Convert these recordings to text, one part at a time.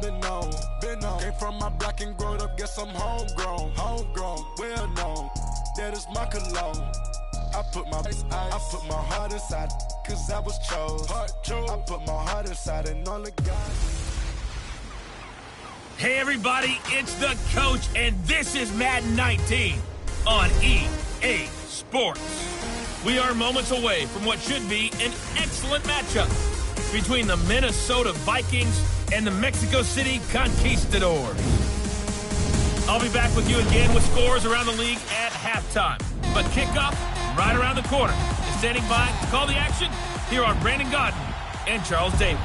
been on. Came from my block and growed up, guess I'm homegrown, well known. That is my cologne. I put my heart inside, cause I was chose. I put my heart inside and only God. Hey everybody, it's the coach, and this is Madden 19 on EA Sports. We are moments away from what should be an excellent matchup between the Minnesota Vikings and the Mexico City Conquistadors. I'll be back with you again with scores around the league at halftime. But kickoff right around the corner. And standing by to call the action, here are Brandon Godden and Charles Davis.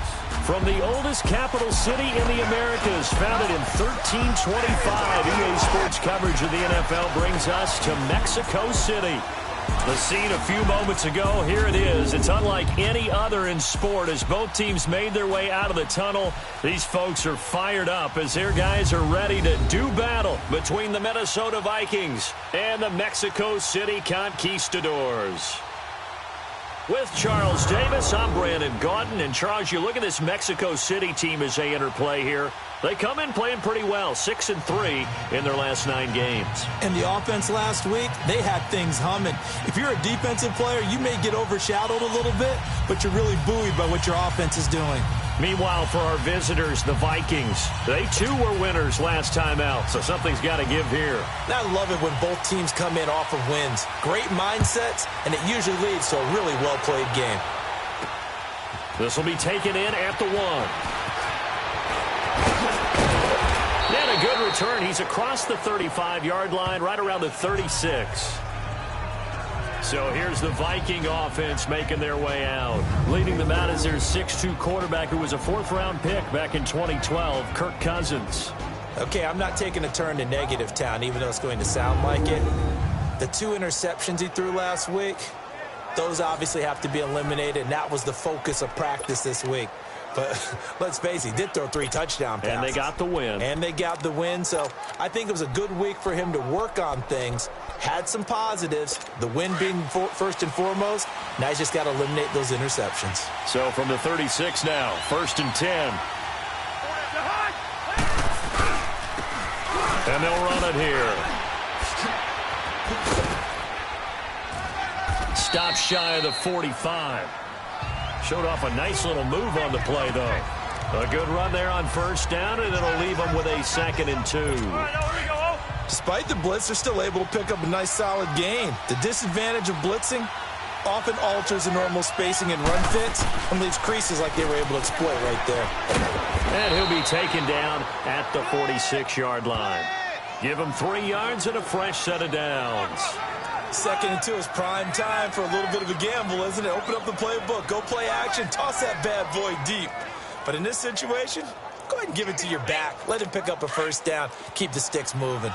From the oldest capital city in the Americas, founded in 1325, EA Sports coverage of the NFL brings us to Mexico City. The scene a few moments ago, here it is. It's unlike any other in sport as both teams made their way out of the tunnel. These folks are fired up as their guys are ready to do battle between the Minnesota Vikings and the Mexico City Conquistadors. With Charles Davis, I'm Brandon Gaudin. And Charles, you look at this Mexico City team as they interplay here. They come in playing pretty well, 6-3 in their last 9 games. And the offense last week, they had things humming. If you're a defensive player, you may get overshadowed a little bit, but you're really buoyed by what your offense is doing. Meanwhile, for our visitors, the Vikings, they too were winners last time out, so something's got to give here. I love it when both teams come in off of wins. Great mindsets, and it usually leads to a really well-played game. This will be taken in at the 1. And a good return. He's across the 35-yard line, right around the 36. So here's the Viking offense making their way out. Leading them out is their 6'2 quarterback who was a 4th-round pick back in 2012, Kirk Cousins. Okay, I'm not taking a turn to negative town, even though it's going to sound like it. The 2 interceptions he threw last week, those obviously have to be eliminated, and that was the focus of practice this week. But let's face it, he did throw 3 touchdown passes. And they got the win. So I think it was a good week for him to work on things. Had some positives, the win being first and foremost. Now he's just got to eliminate those interceptions. So from the 36 now, 1st and 10. And they'll run it here. Stop shy of the 45. Showed off a nice little move on the play, though. A good run there on 1st down, and it'll leave them with a 2nd and 2. Despite the blitz, they're still able to pick up a nice, solid gain. The disadvantage of blitzing often alters the normal spacing and run fits and leaves creases like they were able to exploit right there. And he'll be taken down at the 46-yard line. Give him 3 yards and a fresh set of downs. 2nd and 2 is prime time for a little bit of a gamble, isn't it? Open up the playbook, go play action, toss that bad boy deep. But in this situation, go ahead and give it to your back. Let him pick up a 1st down. Keep the sticks moving.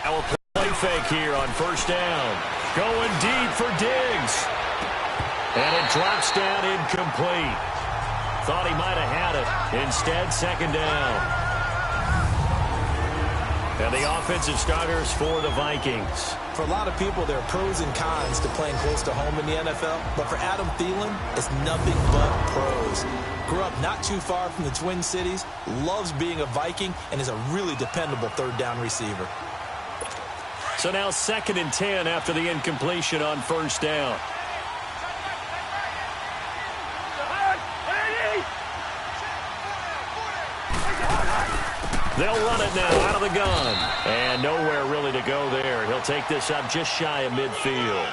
Our play fake here on 1st down. Going deep for Diggs. And it drops down incomplete. Thought he might have had it. Instead, 2nd down. And the offensive starters for the Vikings. For a lot of people, there are pros and cons to playing close to home in the NFL. But for Adam Thielen, it's nothing but pros. Grew up not too far from the Twin Cities, loves being a Viking, and is a really dependable 3rd down receiver. So now 2nd and 10 after the incompletion on 1st down. They'll run it now out of the gun. And nowhere really to go there. He'll take this up just shy of midfield.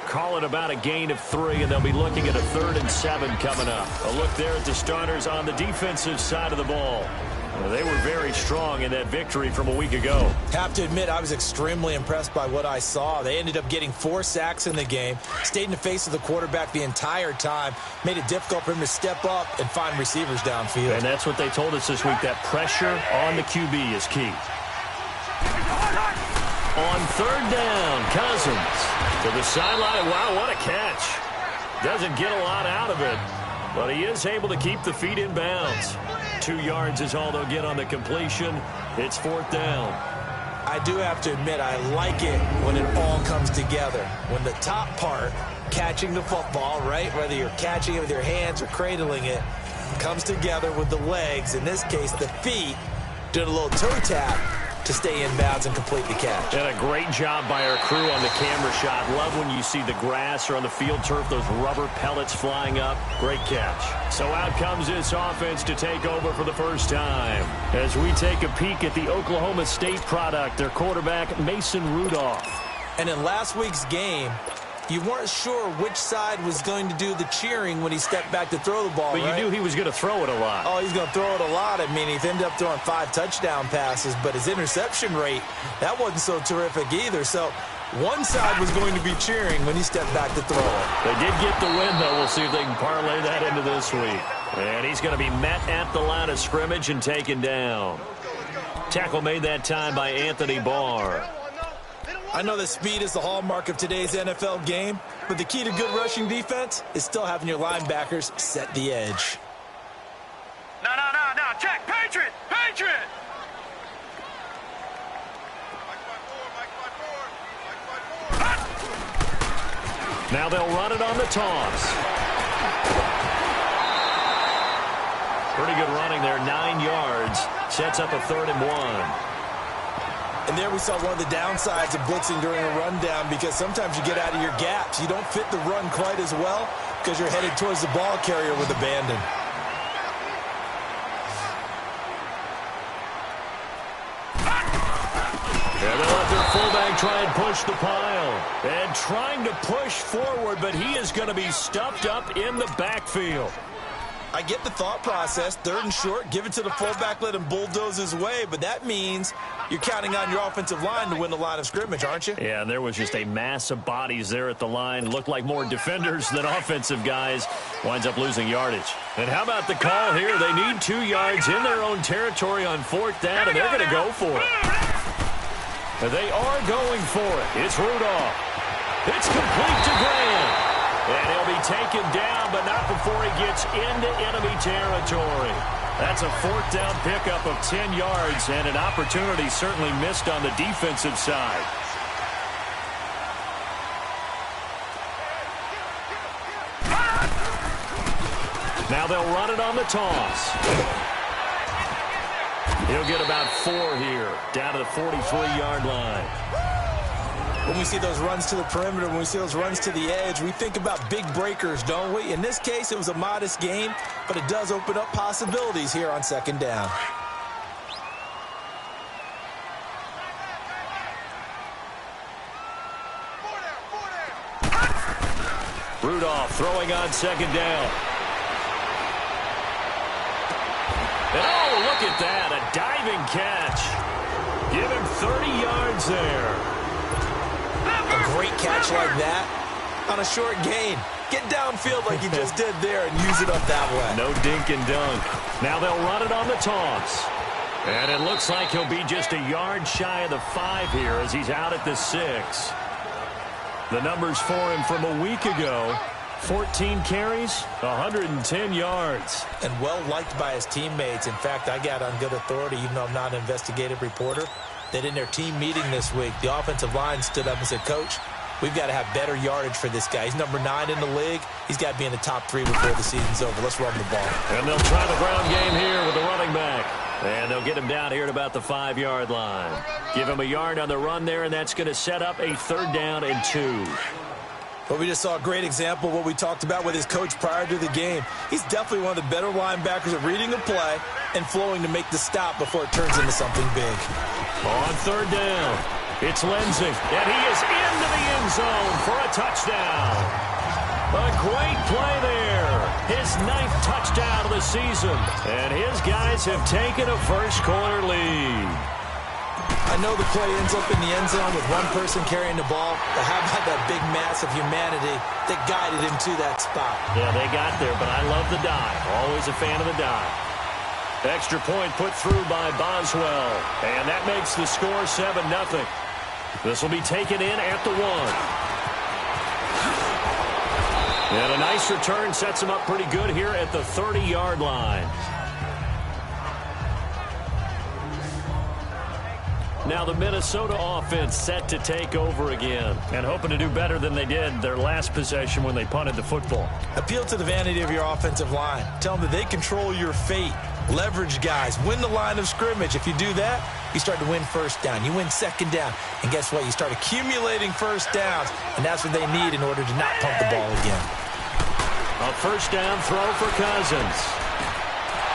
Call it about a gain of 3, and they'll be looking at a 3rd and 7 coming up. A look there at the starters on the defensive side of the ball. Well, they were very strong in that victory from a week ago. Have to admit, I was extremely impressed by what I saw. They ended up getting 4 sacks in the game, stayed in the face of the quarterback the entire time, made it difficult for him to step up and find receivers downfield. And that's what they told us this week, that pressure on the QB is key. On 3rd down, Cousins to the sideline. Wow, what a catch. Doesn't get a lot out of it, but he is able to keep the feet in bounds. 2 yards is all they'll get on the completion. It's 4th down. I do have to admit, I like it when it all comes together. When the top part catching the football, right? Whether you're catching it with your hands or cradling it, comes together with the legs, in this case the feet, doing a little toe tap to stay in bounds and complete the catch. And a great job by our crew on the camera shot. Love when you see the grass or on the field turf, those rubber pellets flying up. Great catch. So out comes this offense to take over for the first time. As we take a peek at the Oklahoma State product, their quarterback, Mason Rudolph. And in last week's game, you weren't sure which side was going to do the cheering when he stepped back to throw the ball, But right? You knew he was going to throw it a lot. Oh, he's going to throw it a lot. I mean, he ended up throwing 5 touchdown passes, but his interception rate, that wasn't so terrific either. So one side was going to be cheering when he stepped back to throw it. They did get the win, though. We'll see if they can parlay that into this week. And he's going to be met at the line of scrimmage and taken down. Tackle made that time by Anthony Barr. I know that speed is the hallmark of today's NFL game, but the key to good rushing defense is still having your linebackers set the edge. No, check, Patriot! Now they'll run it on the toss. Pretty good running there, 9 yards. Sets up a 3rd and 1. And there we saw one of the downsides of blitzing during a rundown, because sometimes you get out of your gaps. You don't fit the run quite as well because you're headed towards the ball carrier with abandon. And they'll let their fullback try and push the pile. And trying to push forward, but he is going to be stuffed up in the backfield. I get the thought process, 3rd and short, give it to the fullback, let him bulldoze his way, but that means you're counting on your offensive line to win the line of scrimmage, aren't you? Yeah, and there was just a mass of bodies there at the line. Looked like more defenders than offensive guys. Winds up losing yardage. And how about the call here? They need 2 yards in their own territory on 4th down, and they're going to go for it. And they are going for it. It's Rudolph. It's complete to Graham. And he'll be taken down, but not before he gets into enemy territory. That's a 4th down pickup of 10 yards, and an opportunity certainly missed on the defensive side. Now they'll run it on the toss. He'll get about 4 here, down to the 43-yard line. When we see those runs to the perimeter, when we see those runs to the edge, we think about big breakers, don't we? In this case, it was a modest gain, but it does open up possibilities here on 2nd down. Rudolph throwing on 2nd down. And oh, look at that, a diving catch. Give him 30 yards there. A great catch like that on a short gain. Get downfield like you just did there and use it up that way. No dink and dunk. Now they'll run it on the toss. And it looks like he'll be just a yard shy of the 5 here as he's out at the 6. The numbers for him from a week ago: 14 carries, 110 yards. And well-liked by his teammates. In fact, I got on good authority, even though I'm not an investigative reporter, that in their team meeting this week, the offensive line stood up and said, Coach, we've got to have better yardage for this guy. He's number 9 in the league. He's got to be in the top 3 before the season's over. Let's run the ball. And they'll try the ground game here with the running back. And they'll get him down here at about the 5-yard line. Give him a yard on the run there, and that's going to set up a 3rd down and 2. Well, we just saw a great example of what we talked about with his coach prior to the game. He's definitely one of the better linebackers at reading a play and flowing to make the stop before it turns into something big. On 3rd down, it's Lindsey, and he is into the end zone for a touchdown. A great play there. His 9th touchdown of the season, and his guys have taken a first-quarter lead. I know the play ends up in the end zone with one person carrying the ball, but how about that big mass of humanity that guided him to that spot? Yeah, they got there, but I love the dive. Always a fan of the dive. Extra point put through by Boswell, and that makes the score 7-0. This will be taken in at the 1. And a nice return sets him up pretty good here at the 30-yard line. Now the Minnesota offense set to take over again and hoping to do better than they did their last possession when they punted the football. Appeal to the vanity of your offensive line. Tell them that they control your fate. Leverage guys. Win the line of scrimmage. If you do that, you start to win first down. You win second down. And guess what? You start accumulating first downs. And that's what they need in order to not pump the ball again. A first down throw for Cousins.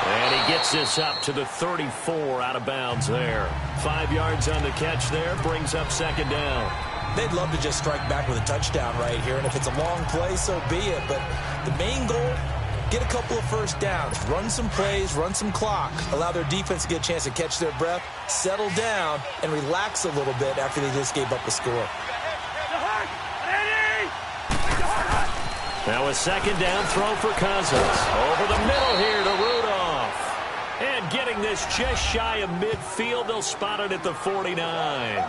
And he gets this up to the 34 out of bounds there. 5 yards on the catch there. Brings up second down. They'd love to just strike back with a touchdown right here. And if it's a long play, so be it. But the main goal, get a couple of first downs. Run some plays, run some clock. Allow their defense to get a chance to catch their breath, settle down, and relax a little bit after they just gave up a score. Now a second down throw for Cousins. Over the middle here to Rudolph. And getting this just shy of midfield, they'll spot it at the 49.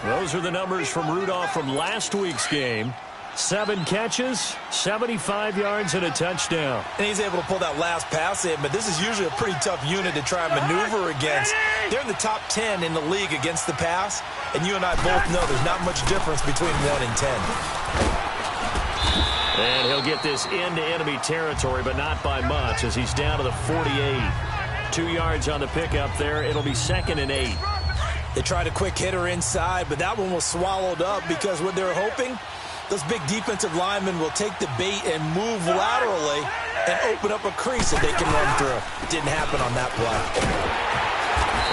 Those are the numbers from Rudolph from last week's game. 7 catches, 75 yards, and a touchdown. And he's able to pull that last pass in, but this is usually a pretty tough unit to try and maneuver against. They're in the top 10 in the league against the pass, and you and I both know there's not much difference between 1 and 10. And he'll get this into enemy territory, but not by much, as he's down to the 48. 2 yards on the pickup there. It'll be 2nd and 8. They tried a quick hitter inside, but that one was swallowed up because what they're hoping, those big defensive linemen will take the bait and move laterally and open up a crease that they can run through. It didn't happen on that play.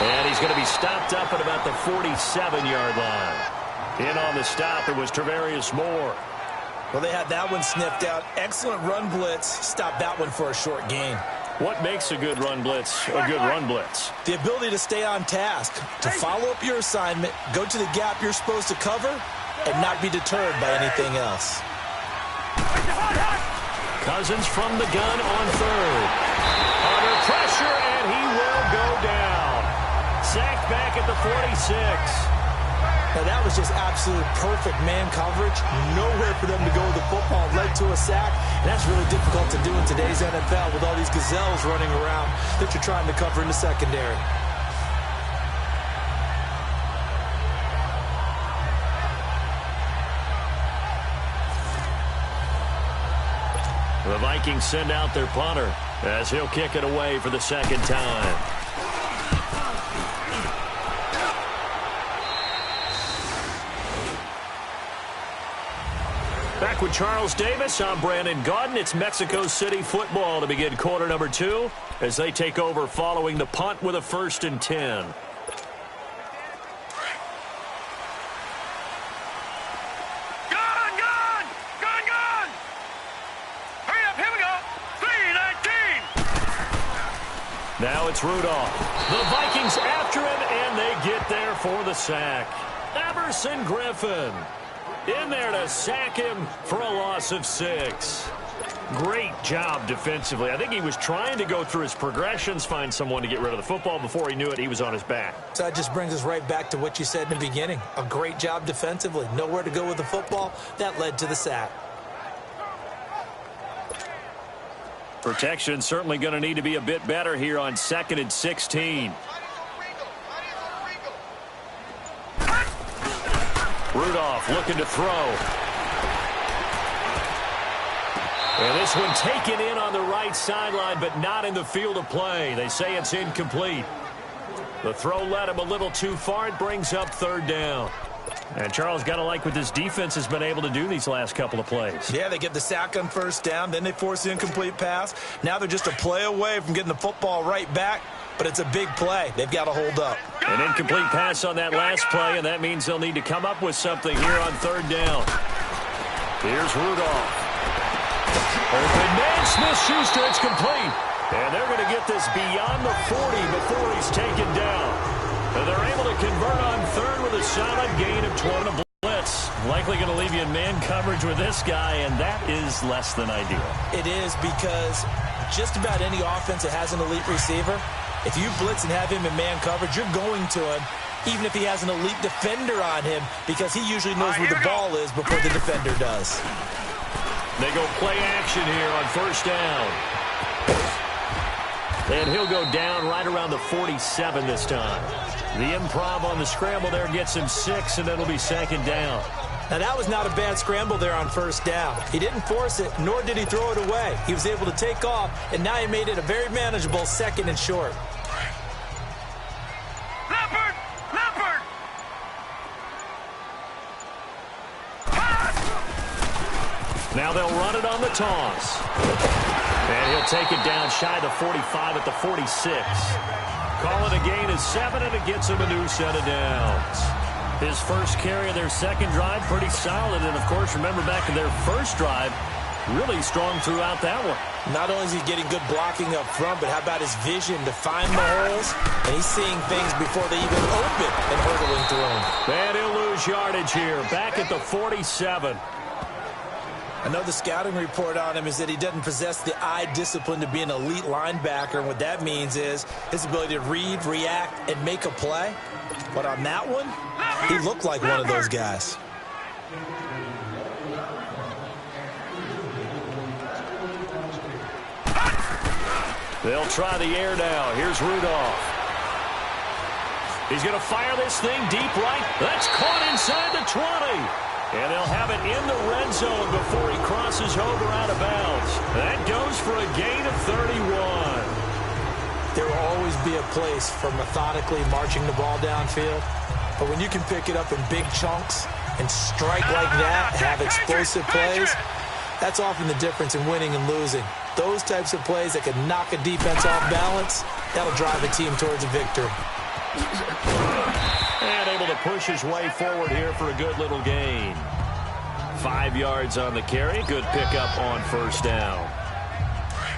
And he's going to be stopped up at about the 47-yard line. In on the stop, it was Travarius Moore. Well, they had that one sniffed out. Excellent run blitz. Stopped that one for a short gain. What makes a good run blitz a good run blitz? The ability to stay on task, to follow up your assignment, go to the gap you're supposed to cover, and not be deterred by anything else. Cousins from the gun on third. Under pressure, and he will go down. Sacked back at the 46. Now, that was just absolute perfect man coverage. Nowhere for them to go with the football. Led to a sack. And that's really difficult to do in today's NFL with all these gazelles running around that you're trying to cover in the secondary. The Vikings send out their punter as he'll kick it away for the second time. Back with Charles Davis, I'm Brandon Gaudin. It's Mexico City football to begin quarter number 2 as they take over following the punt with a 1st and 10. Now it's Rudolph. The Vikings after him, and they get there for the sack. Emerson Griffin in there to sack him for a loss of 6. Great job defensively. I think he was trying to go through his progressions, find someone to get rid of the football. Before he knew it, he was on his back. So that just brings us right back to what you said in the beginning. A great job defensively. Nowhere to go with the football. That led to the sack. Protection certainly going to need to be a bit better here on 2nd and 16. Rudolph looking to throw. And this one taken in on the right sideline, but not in the field of play. They say it's incomplete. The throw led him a little too far. It brings up 3rd down. And Charles, got to like what this defense has been able to do these last couple of plays. Yeah, they get the sack on 1st down, then they force the incomplete pass. Now they're just a play away from getting the football right back, but it's a big play. They've got to hold up. An incomplete pass on that last play, and that means they'll need to come up with something here on 3rd down. Here's Rudolph. Open man, Smith-Schuster, it's complete. And they're going to get this beyond the 40 before he's taken down. And they're able to convert on 3rd with a solid gain of 20 blitz. Likely going to leave you in man coverage with this guy, and that is less than ideal. It is, because just about any offense that has an elite receiver, if you blitz and have him in man coverage, you're going to him, even if he has an elite defender on him, because he usually knows where the ball is before the defender does. They go play action here on 1st down. And he'll go down right around the 47 this time. The improv on the scramble there gets him 6, and it'll be second down. Now, that was not a bad scramble there on first down. He didn't force it, nor did he throw it away. He was able to take off, and now he made it a very manageable 2nd and short. Leopard! Leopard! Now they'll run it on the toss. And he'll take it down shy of the 45 at the 46. Call it a gain of 7, and it gets him a new set of downs. His first carry of their second drive, pretty solid. And, of course, remember back to their first drive, really strong throughout that one. Not only is he getting good blocking up front, but how about his vision to find the holes? And he's seeing things before they even open and hurdling through them. And he'll lose yardage here, back at the 47. I know the scouting report on him is that he doesn't possess the eye discipline to be an elite linebacker. And what that means is his ability to read, react, and make a play. But on that one, he looked like one of those guys. They'll try the air now. Here's Rudolph. He's going to fire this thing deep right. That's caught inside the 20. And they'll have it in the red zone before he crosses over out of bounds. That goes for a gain of 31. There will always be a place for methodically marching the ball downfield. But when you can pick it up in big chunks and strike like that, have explosive plays, that's often the difference in winning and losing. Those types of plays that can knock a defense off balance, that'll drive a team towards a victory. And able to push his way forward here for a good little gain. 5 yards on the carry. Good pickup on first down.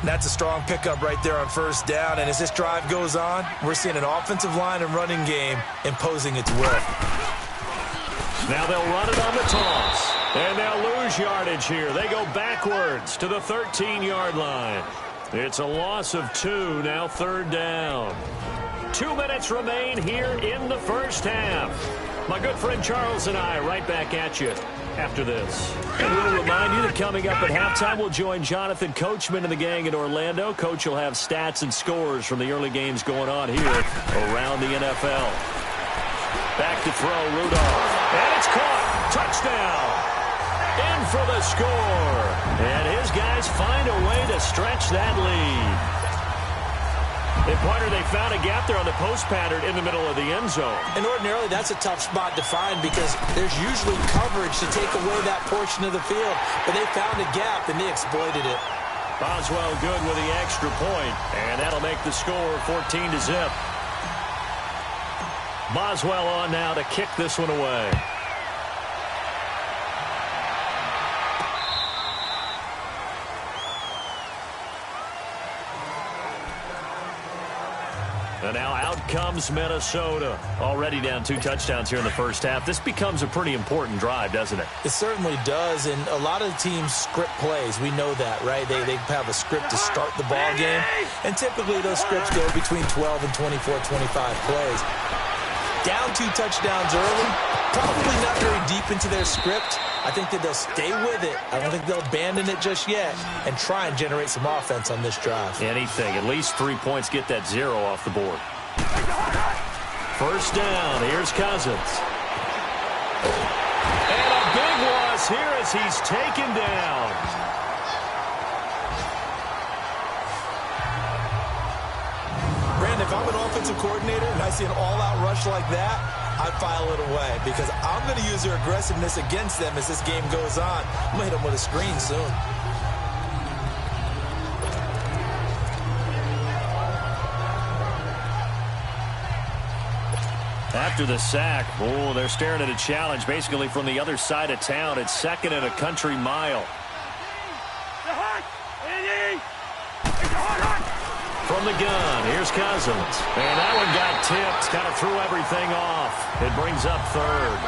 That's a strong pickup right there on first down. And as this drive goes on, we're seeing an offensive line and running game imposing its will. Now they'll run it on the toss. And they'll lose yardage here. They go backwards to the 13-yard line. It's a loss of 2, now third down. 2 minutes remain here in the first half. My good friend Charles and I right back at you after this. And we'll remind you that coming up at halftime, we'll join Jonathan Coachman and the gang in Orlando. Coach will have stats and scores from the early games going on here around the NFL. Back to throw, Rudolph. And it's caught. Touchdown. In for the score. And his guys find a way to stretch that lead. And, partner, they found a gap there on the post pattern in the middle of the end zone. And ordinarily, that's a tough spot to find because there's usually coverage to take away that portion of the field. But they found a gap, and they exploited it. Boswell good with the extra point, and that'll make the score 14-0. Boswell on now to kick this one away. And now out comes Minnesota. Already down 2 touchdowns here in the first half. This becomes a pretty important drive, doesn't it? It certainly does, and a lot of teams script plays. We know that, right? They have a script to start the ball game, and typically those scripts go between 12 and 24, 25 plays. Down 2 touchdowns early, probably not very deep into their script. I think that they'll stay with it. I don't think they'll abandon it just yet and try and generate some offense on this drive. Anything. At least 3 points, get that 0 off the board. First down. Here's Cousins. And a big loss here as he's taken down. Brandon, if I'm an offensive coordinator and I see an all-out rush like that, I file it away because I'm going to use their aggressiveness against them as this game goes on. I'm going to hit them with a screen soon. After the sack, they're staring at a challenge basically from the other side of town. It's 2nd and a country mile. From the gun, here's Cousins. And that one got tipped, kind of threw everything off. It brings up 3rd.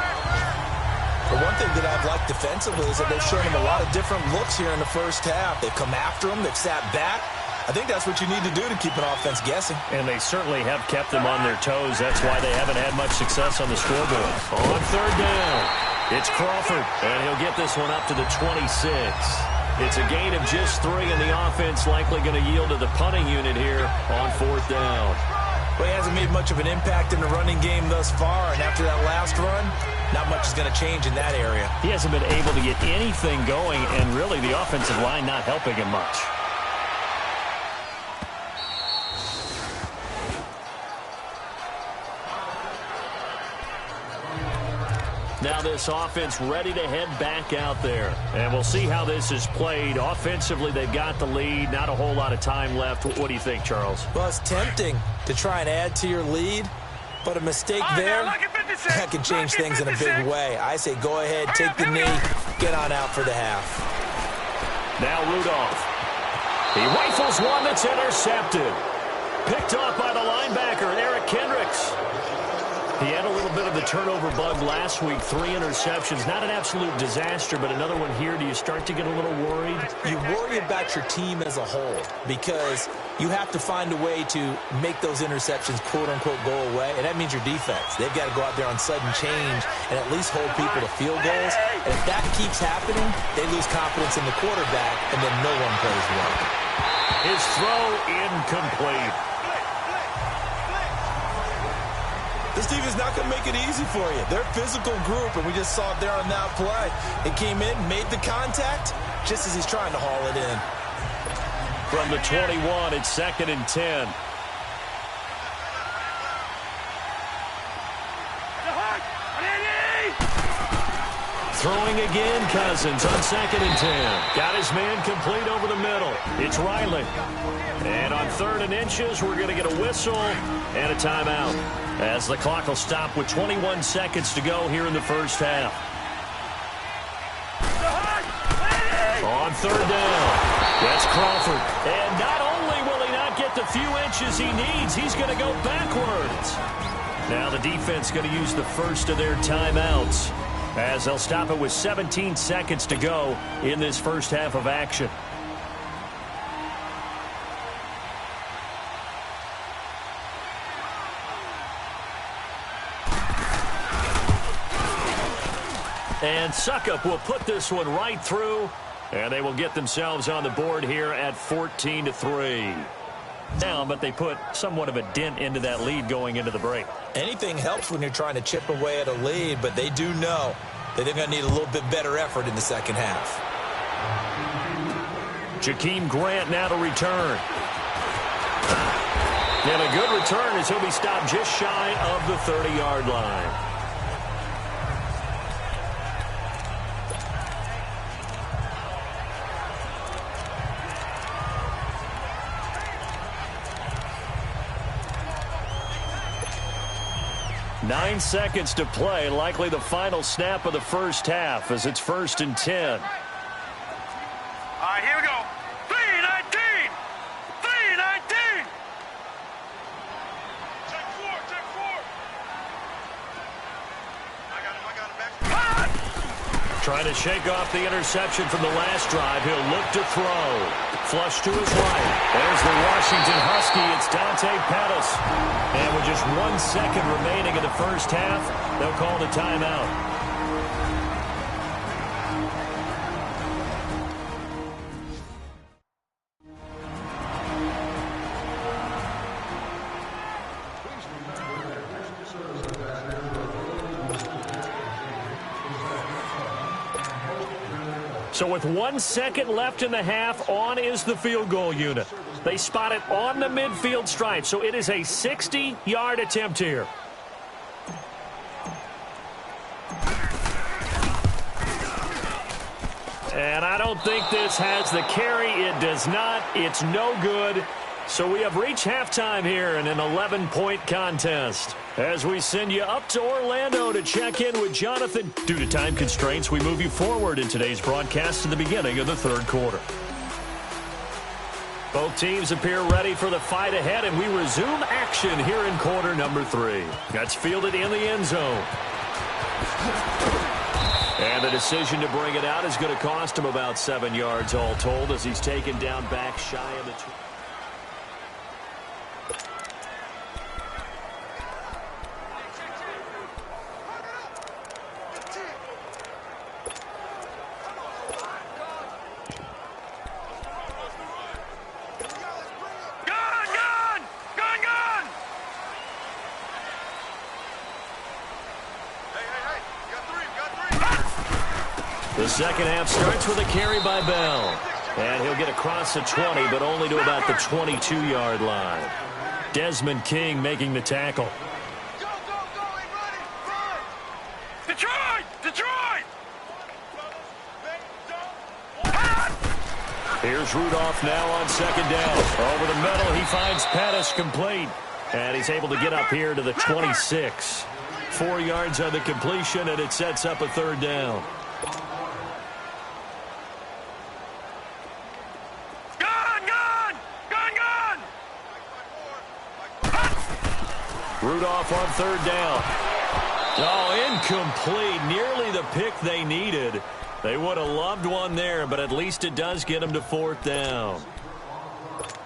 The one thing that I've liked defensively is that they've shown him a lot of different looks here in the first half. They've come after him, they've sat back. I think that's what you need to do to keep an offense guessing. And they certainly have kept them on their toes. That's why they haven't had much success on the scoreboard. On 3rd down, it's Crawford. And he'll get this one up to the 26. It's a gain of just 3, and the offense likely going to yield to the punting unit here on 4th down. Well, he hasn't made much of an impact in the running game thus far, and after that last run, not much is going to change in that area. He hasn't been able to get anything going, and really the offensive line not helping him much. Now this offense ready to head back out there. And we'll see how this is played. Offensively, they've got the lead. Not a whole lot of time left. What do you think, Charles? Well, it's tempting to try and add to your lead, but a mistake there, that can change things in a big way. I say go ahead, take the knee, get on out for the half. Now Rudolph. He rifles one that's intercepted. Picked off by the linebacker, Eric Kendricks. He had a little bit of the turnover bug last week, 3 interceptions. Not an absolute disaster, but another one here. Do you start to get a little worried? You worry about your team as a whole because you have to find a way to make those interceptions, quote-unquote, go away, and that means your defense. They've got to go out there on sudden change and at least hold people to field goals. And if that keeps happening, they lose confidence in the quarterback, and then no one plays well. His throw incomplete. This team is not going to make it easy for you. They're a physical group, and we just saw it there on that play. It came in, made the contact, just as he's trying to haul it in. From the 21, it's 2nd and 10. Throwing again, Cousins on 2nd and 10. Got his man complete over the middle. It's Riley. And on 3rd and inches, we're going to get a whistle and a timeout, as the clock will stop with 21 seconds to go here in the first half. On 3rd down, that's Crawford. And not only will he not get the few inches he needs, he's going to go backwards. Now the defense going to use the first of their timeouts, as they'll stop it with 17 seconds to go in this first half of action. And Suckup will put this one right through, and they will get themselves on the board here at 14-3. Down, but they put somewhat of a dent into that lead going into the break. Anything helps when you're trying to chip away at a lead, but they do know that they're going to need a little bit better effort in the second half. Jakeem Grant now to return. And a good return as he'll be stopped just shy of the 30-yard line. Nine seconds to play, likely the final snap of the first half as it's 1st and 10. All right, here we go. 3-19. 3-19. Check 4. I got him back. Trying to shake off the interception from the last drive. He'll look to throw. Flush to his right. There's the Washington Husky. It's Dante Pettis. And with just 1 second remaining in the first half, they'll call the timeout. So with 1 second left in the half, on is the field goal unit. They spot it on the midfield stripe, so it is a 60-yard attempt here. And I don't think this has the carry. It does not. It's no good. So we have reached halftime here in an 11-point contest. As we send you up to Orlando to check in with Jonathan. Due to time constraints, we move you forward in today's broadcast to the beginning of the third quarter. Both teams appear ready for the fight ahead, and we resume action here in quarter number 3. That's fielded in the end zone. And the decision to bring it out is going to cost him about 7 yards all told, as he's taken down back shy of the 2. The second half starts with a carry by Bell. And he'll get across the 20, but only to about the 22-yard line. Desmond King making the tackle. Detroit! Detroit! Here's Rudolph now on second down. Over the middle, he finds Pettis complete. And he's able to get up here to the 26. 4 yards on the completion, and it sets up a third down. Rudolph on third down. Oh, incomplete. Nearly the pick they needed. They would have loved one there, but at least it does get them to fourth down.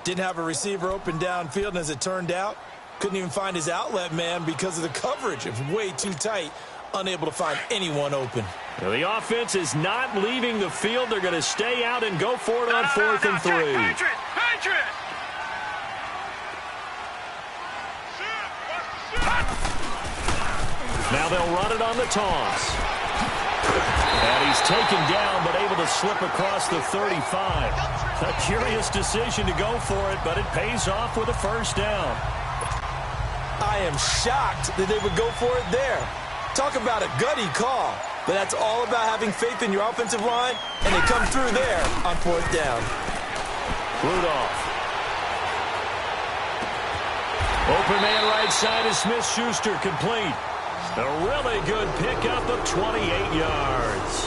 Didn't have a receiver open downfield, and as it turned out, couldn't even find his outlet man because of the coverage. It was way too tight, unable to find anyone open. Now, the offense is not leaving the field. They're going to stay out and go for it on 4th and 3. Patriot! Now they'll run it on the toss. And he's taken down, but able to slip across the 35. A curious decision to go for it, but it pays off with a first down. I am shocked that they would go for it there. Talk about a gutty call. But that's all about having faith in your offensive line, and they come through there on 4th down. Rudolph. Open man right side is Smith-Schuster, complete. A really good pickup of 28 yards.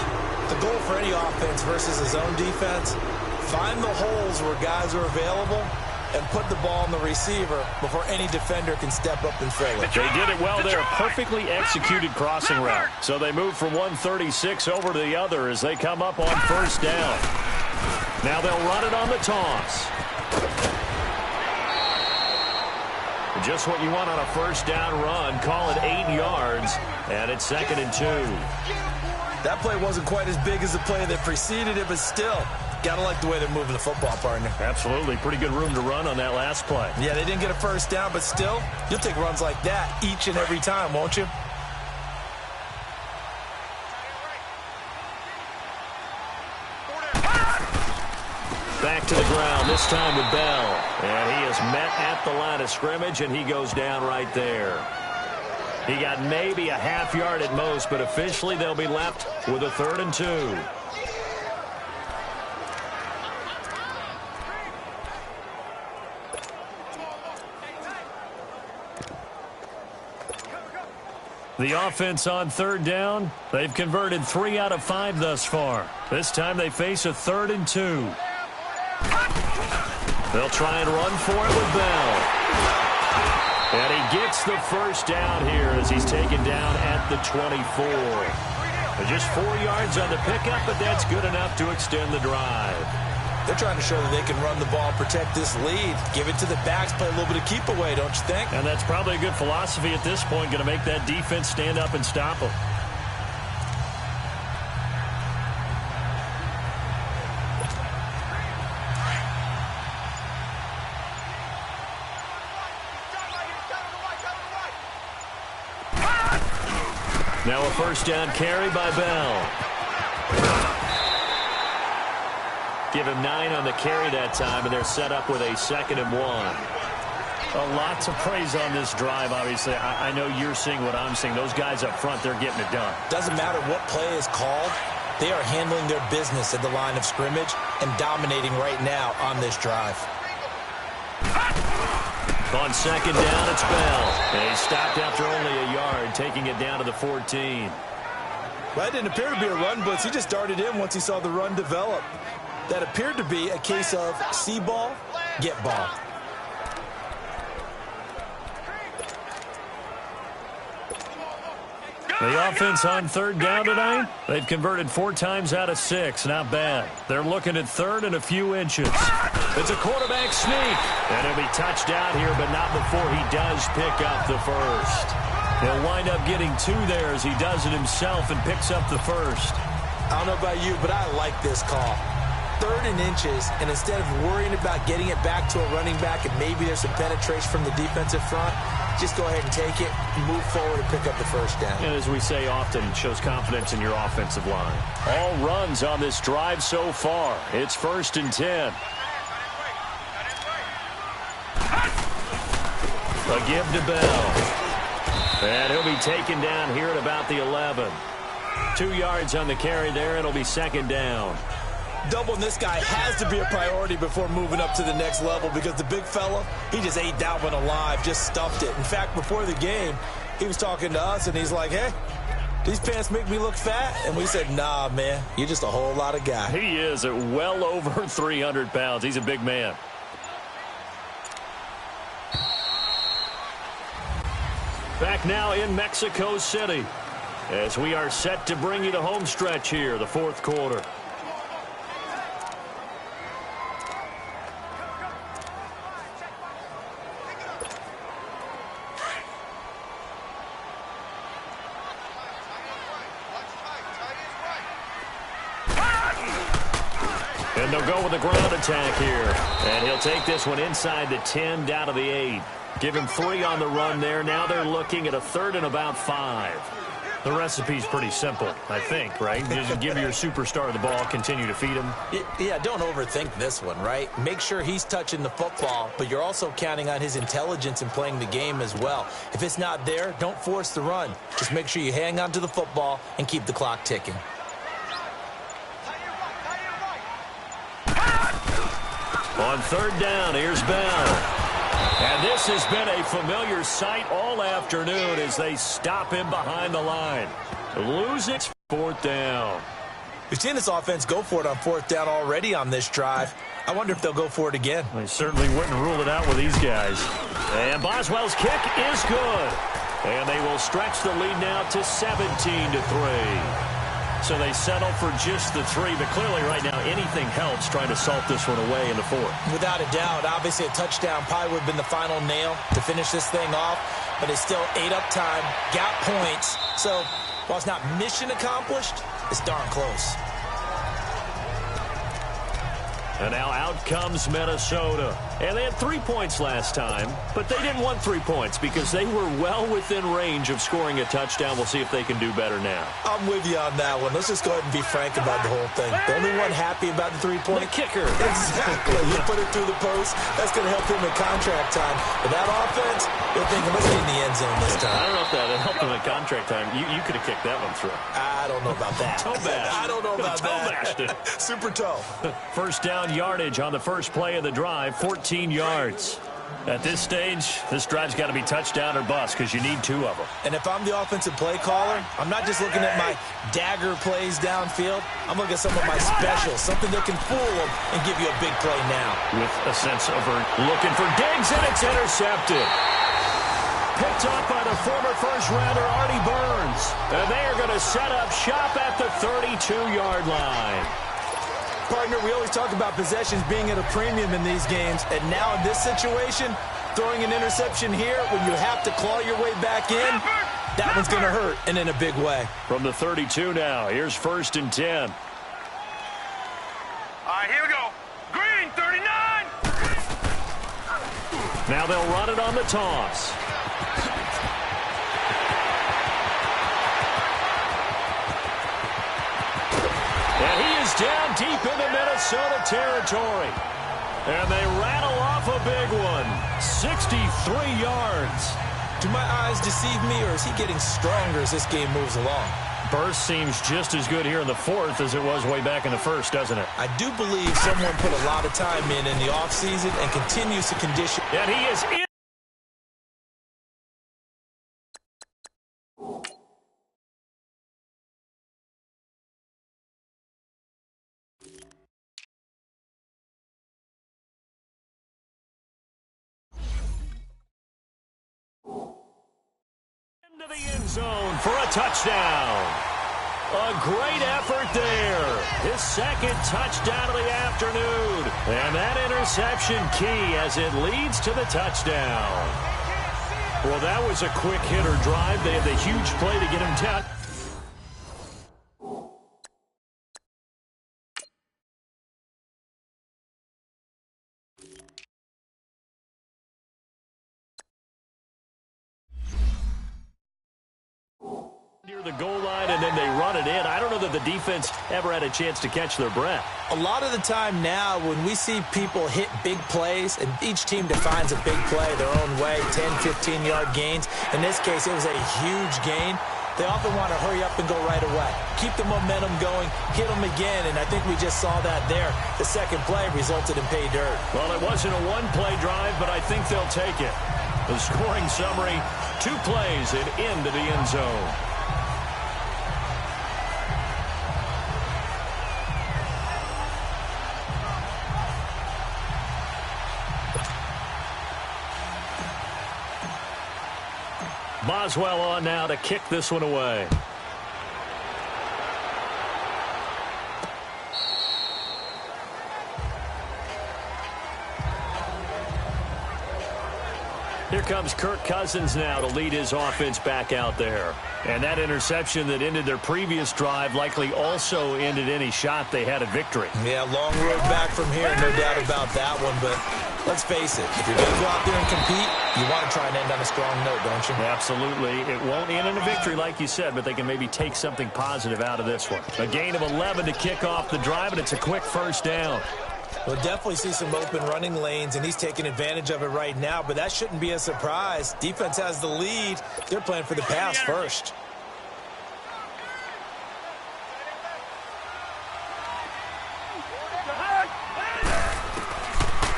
The goal for any offense versus his own defense, find the holes where guys are available and put the ball on the receiver before any defender can step up and fill it. They did it well there. Perfectly executed crossing route. So they move from 136 over to the other as they come up on first down. Now they'll run it on the toss. Just what you want on a first down run. Call it 8 yards, and it's 2nd and 2. That play wasn't quite as big as the play that preceded it, but still, got to like the way they're moving the football, partner. Absolutely. Pretty good room to run on that last play. Yeah, they didn't get a first down, but still, you'll take runs like that each and every time, won't you? Back to the ground, this time with Bell. And he is met at the line of scrimmage, and he goes down right there. He got maybe a half yard at most, but officially they'll be left with a 3rd and 2. The offense on 3rd down, they've converted 3 out of 5 thus far. This time they face a 3rd and 2. They'll try and run for it with Bell. And he gets the first down here as he's taken down at the 24. Just 4 yards on the pickup, but that's good enough to extend the drive. They're trying to show that they can run the ball and protect this lead. Give it to the backs, play a little bit of keep away, don't you think? And that's probably a good philosophy at this point, going to make that defense stand up and stop them. Now a first down carry by Bell. Give him 9 on the carry that time, and they're set up with a 2nd and 1. Lots of praise on this drive, obviously. I know you're seeing what I'm seeing. Those guys up front, they're getting it done. Doesn't matter what play is called. They are handling their business at the line of scrimmage and dominating right now on this drive. On 2nd down, it's Bell. And he stopped after only a yard, taking it down to the 14. Well, that didn't appear to be a run blitz. He just darted in once he saw the run develop. That appeared to be a case of see ball, get ball. The offense on 3rd down tonight, they've converted 4 times out of 6. Not bad. They're looking at 3rd and a few inches. It's a quarterback sneak. And he'll be touched out here, but not before he does pick up the first. He'll wind up getting 2 there as he does it himself and picks up the first. I don't know about you, but I like this call. 3rd and inches, and instead of worrying about getting it back to a running back and maybe there's some penetration from the defensive front, just go ahead and take it, move forward, and pick up the first down. And as we say often, it shows confidence in your offensive line. All runs on this drive so far. It's 1st and 10. A give to Bell. And he'll be taken down here at about the 11. 2 yards on the carry there. It'll be 2nd down. Doubling this guy has to be a priority before moving up to the next level because the big fella, he just ate that one alive, just stuffed it. In fact, before the game, he was talking to us, and he's like, hey, these pants make me look fat? And we said, nah, man, you're just a whole lot of guy. He is at well over 300 pounds. He's a big man. Back now in Mexico City as we are set to bring you the home stretch here, the 4th quarter. And they'll go with the ground attack here. And he'll take this one inside the 10, down to the 8. Give him 3 on the run there. Now they're looking at a 3rd and about 5. The recipe's pretty simple, I think, right? Just give your superstar the ball, continue to feed him. Yeah, don't overthink this one, right? Make sure he's touching the football, but you're also counting on his intelligence in playing the game as well. If it's not there, don't force the run. Just make sure you hang on to the football and keep the clock ticking. On 3rd down, here's Bell. And this has been a familiar sight all afternoon as they stop him behind the line. Losing 4th down. We've seen this offense go for it on 4th down already on this drive. I wonder if they'll go for it again. They certainly wouldn't rule it out with these guys. And Boswell's kick is good. And they will stretch the lead now to 17-3. So they settle for just the 3, but clearly right now anything helps trying to salt this one away in the 4th. Without a doubt, obviously a touchdown probably would have been the final nail to finish this thing off, but they still ate up time, got points. So while it's not mission accomplished, it's darn close. And now out comes Minnesota. And they had 3 points last time, but they didn't want 3 points because they were well within range of scoring a touchdown. We'll see if they can do better now. I'm with you on that one. Let's just go ahead and be frank about the whole thing. The only one happy about the 3-point? The kicker. Exactly. You put it through the post. That's going to help him in contract time. But that offense, they're thinking, let's get in the end zone this time. I don't know if that helped him in contract time. You could have kicked that one through. I don't know about that. Toe bash. I don't know about toe bashed it. Super toe. 1st down yardage on the first play of the drive, 14 yards. At this stage, this drive's got to be touchdown or bust because you need 2 of them. And if I'm the offensive play caller, I'm not just looking at my dagger plays downfield. I'm looking at some of my specials, something that can fool them and give you a big play now. With a sense of looking for Diggs, and it's intercepted. Picked up by the former first-rounder Artie Burns. And they are going to set up shop at the 32-yard line. Partner, we always talk about possessions being at a premium in these games, and now in this situation, throwing an interception here when you have to claw your way back in, that one's going to hurt, and in a big way. From the 32 now, here's 1st and 10. All right, here we go. Green, 39. Now they'll run it on the toss. And he is down deep into Minnesota territory. And they rattle off a big one. 63 yards. Do my eyes deceive me, or is he getting stronger as this game moves along? Burst seems just as good here in the 4th as it was way back in the 1st, doesn't it? I do believe someone put a lot of time in the offseason and continues to condition. And he is in. Into the end zone for a touchdown. A great effort there. His 2nd touchdown of the afternoon. And that interception key as it leads to the touchdown. Well, that was a quick hitter drive. They had the huge play to get him down. the goal line, and then they run it in. I don't know that the defense ever had a chance to catch their breath. A lot of the time now when we see people hit big plays, and each team defines a big play their own way, 10, 15-yard gains. In this case, it was a huge gain. They often want to hurry up and go right away. Keep the momentum going, hit them again, and I think we just saw that there. The second play resulted in pay dirt. Well, it wasn't a one-play drive, but I think they'll take it. The scoring summary, 2 plays and into the end zone. Boswell on now to kick this one away. Here comes Kirk Cousins now to lead his offense back out there. And that interception that ended their previous drive likely also ended any shot they had at victory. Yeah, long road back from here, no doubt about that one. But let's face it, if you're going to go out there and compete, you want to try and end on a strong note, don't you? Absolutely. It won't end in a victory like you said, but they can maybe take something positive out of this one. A gain of 11 to kick off the drive, and it's a quick first down. We'll definitely see some open running lanes, and he's taking advantage of it right now, but that shouldn't be a surprise. Defense has the lead. They're playing for the pass first.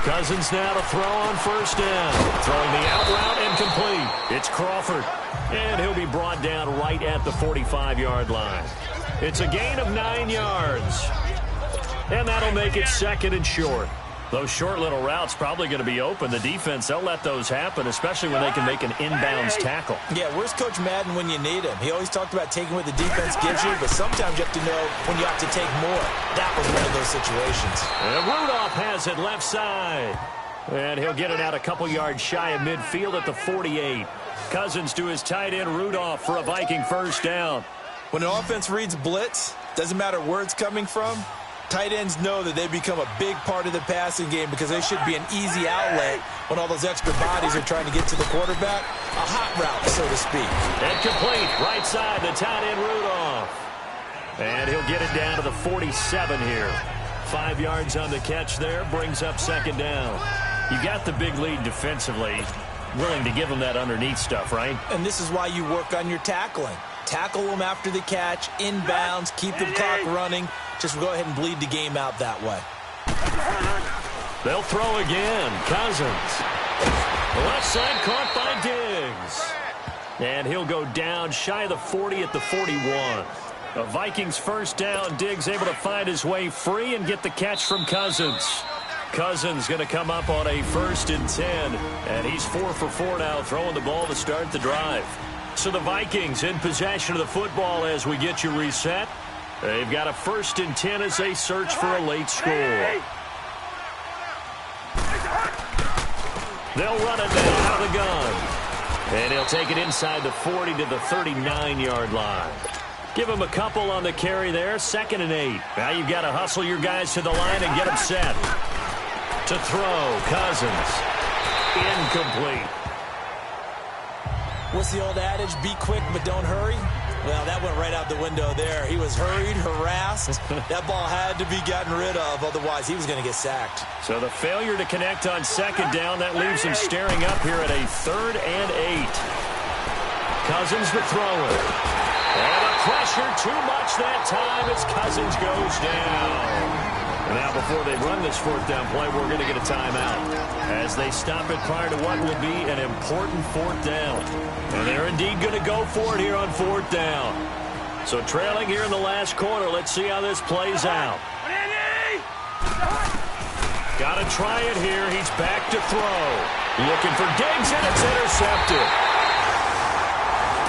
Cousins now to throw on first down. Throwing the out route and complete. It's Crawford. And he'll be brought down right at the 45-yard line. It's a gain of 9 yards. And that'll make it second and short. Those short little routes probably going to be open. The defense, they'll let those happen, especially when they can make an inbounds tackle. Yeah, where's Coach Madden when you need him? He always talked about taking what the defense gives you, but sometimes you have to know when you have to take more. That was one of those situations. And Rudolph has it left side. And he'll get it out a couple yards shy of midfield at the 48. Cousins to his tight end Rudolph for a Viking first down. When an offense reads blitz, doesn't matter where it's coming from, tight ends know that they become a big part of the passing game because they should be an easy outlet when all those extra bodies are trying to get to the quarterback. A hot route, so to speak. And complete, right side, the tight end Rudolph. And he'll get it down to the 47 here. 5 yards on the catch there, brings up second down. You got the big lead defensively. Willing to give them that underneath stuff, right? And this is why you work on your tackling. Tackle them after the catch, inbounds, keep the clock running. Just go ahead and bleed the game out that way. They'll throw again. Cousins. The left side caught by Diggs. And he'll go down shy of the 40 at the 41. A Vikings first down. Diggs able to find his way free and get the catch from Cousins. Cousins going to come up on a 1st and 10. And he's 4 for 4 now, throwing the ball to start the drive. So the Vikings in possession of the football as we get you reset. They've got a 1st and 10 as they search for a late score. They'll run it down out of the gun. And he'll take it inside the 40 to the 39-yard line. Give him a couple on the carry there. 2nd and 8. Now you've got to hustle your guys to the line and get them set. To throw, Cousins. Incomplete. What's the old adage? Be quick, but don't hurry. Well, that went right out the window there. He was hurried, harassed. That ball had to be gotten rid of, otherwise he was going to get sacked. So the failure to connect on 2nd down, that leaves him staring up here at a 3rd and 8. Cousins to throw it. And the pressure too much that time as Cousins goes down. And now before they run this 4th down play, we're going to get a timeout as they stop it prior to what will be an important 4th down. And they're indeed going to go for it here on 4th down. So trailing here in the last quarter, let's see how this plays out. Got to try it here. He's back to throw. Looking for Diggs, and it's intercepted.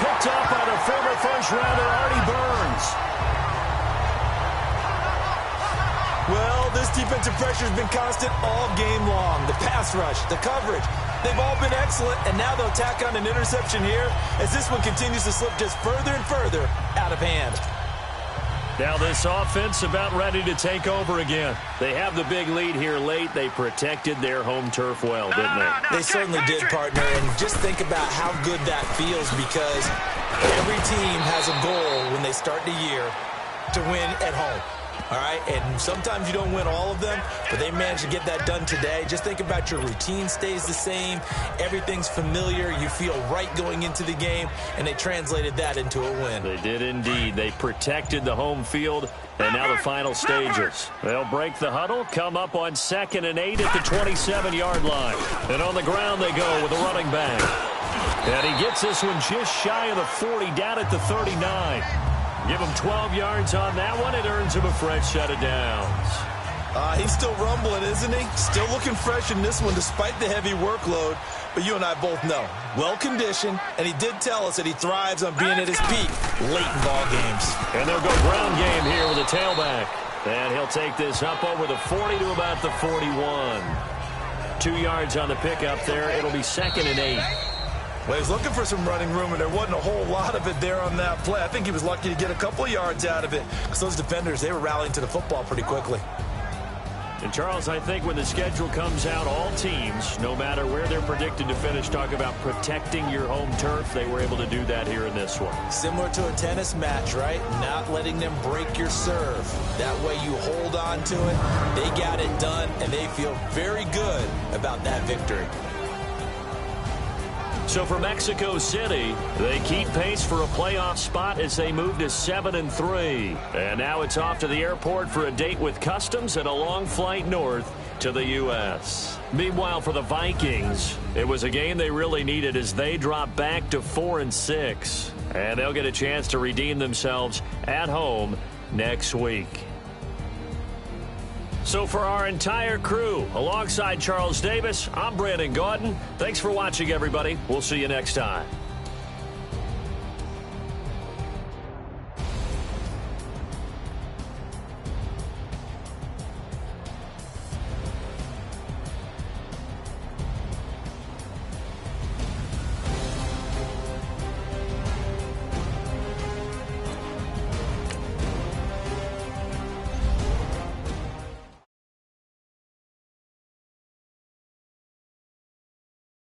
Picked up by the former first-rounder Artie Burns. Well, this defensive pressure has been constant all game long. The pass rush, the coverage, they've all been excellent, and now they'll tack on an interception here as this one continues to slip just further and further out of hand. Now this offense about ready to take over again. They have the big lead here late. They protected their home turf well, didn't they? They certainly did, partner. And just think about how good that feels, because every team has a goal when they start the year to win at home. All right, and sometimes you don't win all of them, but they managed to get that done today. Just think about your routine stays the same. Everything's familiar. You feel right going into the game, and they translated that into a win. They did indeed. They protected the home field, and now the final stages. They'll break the huddle, come up on 2nd and 8 at the 27-yard line. And on the ground they go with a running back. And he gets this one just shy of the 40, down at the 39. Give him 12 yards on that one. It earns him a fresh set of downs. He's still rumbling, isn't he? Still looking fresh in this one despite the heavy workload. But you and I both know, well-conditioned, and he did tell us that he thrives on being at his peak late in ball games. And they'll go ground game here with a tailback. And he'll take this up over the 40 to about the 41. 2 yards on the pickup there. It'll be 2nd and 8. Well, he was looking for some running room, and there wasn't a whole lot of it there on that play. I think he was lucky to get a couple of yards out of it, because those defenders, they were rallying to the football pretty quickly. And, Charles, I think when the schedule comes out, all teams, no matter where they're predicted to finish, talk about protecting your home turf. They were able to do that here in this one. Similar to a tennis match, right? Not letting them break your serve. That way you hold on to it. They got it done, and they feel very good about that victory. So for Mexico City, they keep pace for a playoff spot as they move to 7-3. And now it's off to the airport for a date with Customs and a long flight north to the U.S. Meanwhile, for the Vikings, it was a game they really needed as they drop back to 4-6. And they'll get a chance to redeem themselves at home next week. So for our entire crew, alongside Charles Davis, I'm Brandon Gaudin. Thanks for watching, everybody. We'll see you next time.